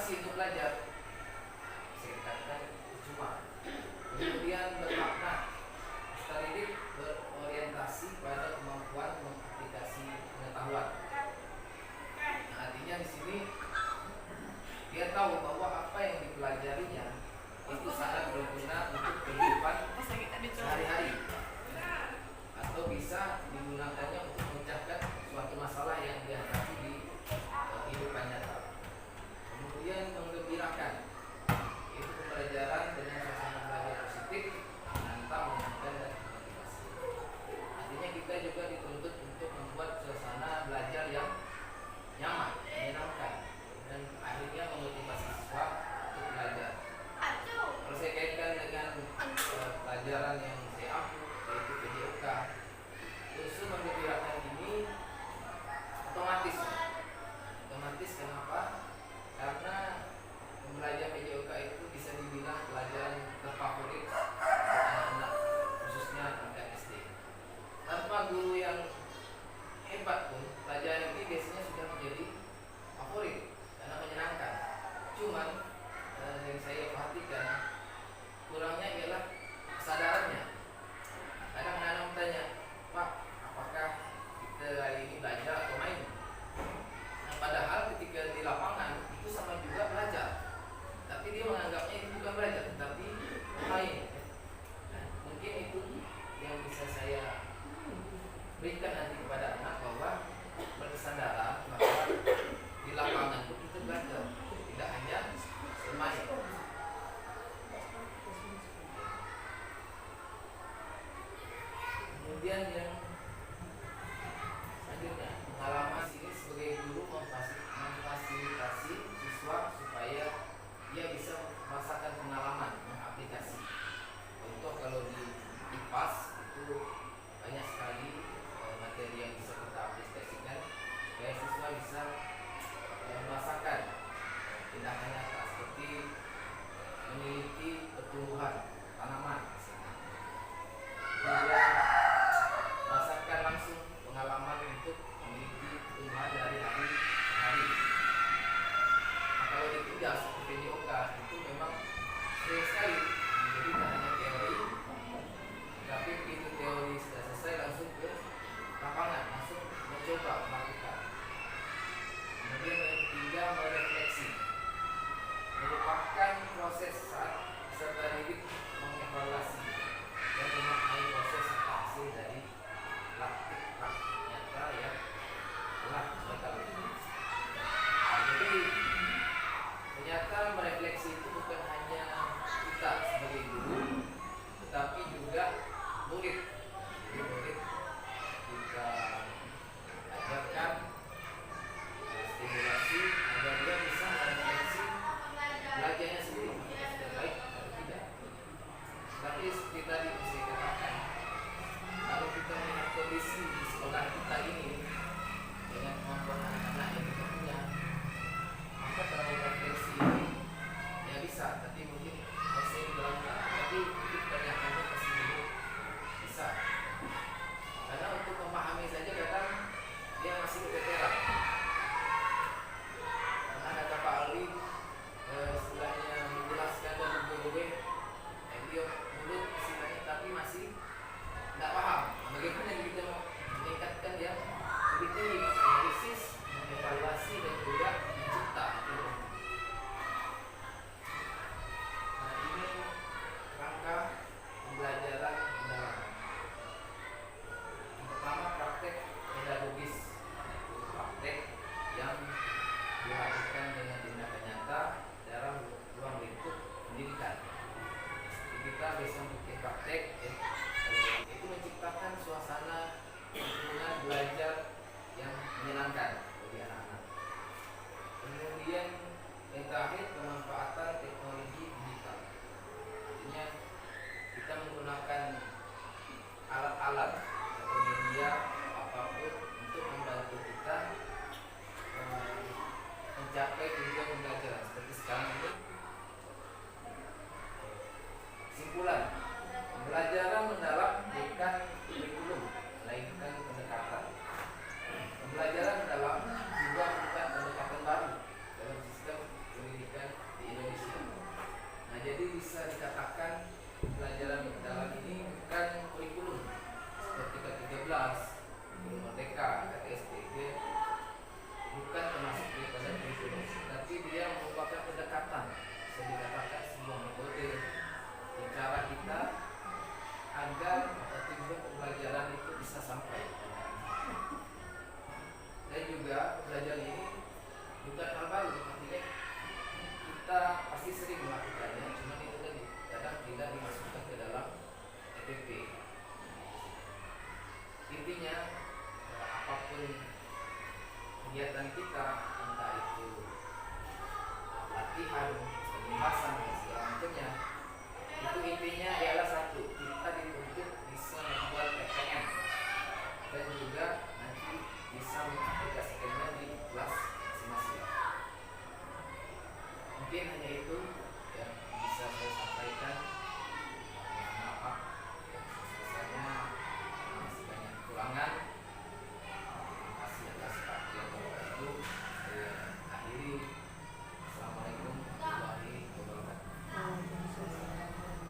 motivasi untuk belajar, saya katakan cuma. Kemudian bermakna, peserta didik berorientasi pada kemampuan mengaplikasi pengetahuan. Nah, artinya di sini dia tahu bahwa apa yang dipelajarinya itu sangat berguna untuk kehidupan sehari-hari, atau bisa digunakannya untuk memecahkan suatu masalah yang dihadapi di kehidupan nyata. Kemudian menggembirakan, itu pembelajaran dengan suasana belajar positif, menantang, menyenangkan, dan motivasi. Artinya kita juga dituntut untuk membuat suasana belajar yang nyaman, menyenangkan, dan akhirnya memotivasi siswa untuk belajar. Kalau saya kaitkan dengan pelajaran yang saya ampu, yaitu PJOK, unsur menggembirakan ini otomatis. Kenapa? Karena pembelajaran PJOK itu bisa dibilang pelajaran terfavorit anak-anak, khususnya tingkat SD. Tanpa guru yang hebat pun, pelajaran ini biasanya sudah menjadi favorit karena menyenangkan. Cuman yang saya perhatikan kurangnya ialah kesadarannya. Kadang anak-anak bertanya, Pak, apakah kita hari ini belajar atau main? Nah, padahal ketika di lapangan itu sama juga belajar, tapi dia menganggapnya itu bukan belajar, tetapi main. Nah, mungkin itu yang bisa saya berikan nanti kepada anak, bahwa berkesadaran bahwa di lapangan itu kita belajar, tidak hanya bermain. Kemudian yang selanjutnya, pengalaman ini sebagai guru memfasilitasi siswa supaya dia bisa merasakan pengalaman mengaplikasi. Contoh kalau di IPAS itu banyak sekali materi yang bisa kita aplikasikan supaya siswa bisa merasakan tindakan nyata, seperti meneliti pertumbuhan tanaman, kemudian merasakan langsung pengalaman untuk meneliti pertumbuhan dari hari ke hari. Nah, kalau ditinggal seperti PJOK itu memang sering sekali, jadi tidak hanya teori, tapi begitu teori sudah selesai langsung ke lapangan, langsung mencoba melakukan. Kemudian yang ketiga, merefleksi, merupakan proses saat peserta didik mengevaluasi dan memaknai proses serta hasil dari praktik nyata yang telah mereka lakukan. Jadi ternyata merefleksi itu bukan hanya kita sebagai guru, tetapi juga murid. Jadi murid kita ajarkan stimulasi agar dia bisa merefleksi belajarnya sendiri, sudah baik atau tidak. Tapi seperti tadi saya katakan, kalau kita melihat kondisi di sekolah kita ini dengan kemampuan anak-anak yang kita punya, maka kalau refleksi ini ya bisa, tapi mungkin masih dilakukan, tapi mungkin kebanyakannya masih belum bisa. Karena untuk memahami saja kadang dia masih keteteran. Karena kata Pak Ali, istilahnya menjelaskan dan bergowe, dia mulut istilahnya, tapi masih tidak paham. Bagaimana kita meningkatkan dia lebih tinggi, menganalisis, mengevaluasi, dan juga mencipta. Nah, ini rangka pembelajaran pendalaman. Yang pertama, praktek pedagogis, praktek yang dilakukan dengan tindakan nyata dalam ruang lingkup pendidikan. Jadi kita bisa bikin praktek itu menciptakan suasana lingkungan belajar yang menyenangkan bagi anak-anak. Kemudian yang terakhir, pemanfaatan teknologi digital. Artinya kita menggunakan alat-alat atau media apapun untuk membantu kita mencapai tujuan pembelajaran. Seperti sekarang ini, kesimpulan pelatihan, pembahasan dan segala macamnya, itu intinya ialah satu, kita dituntut bisa membuat PPM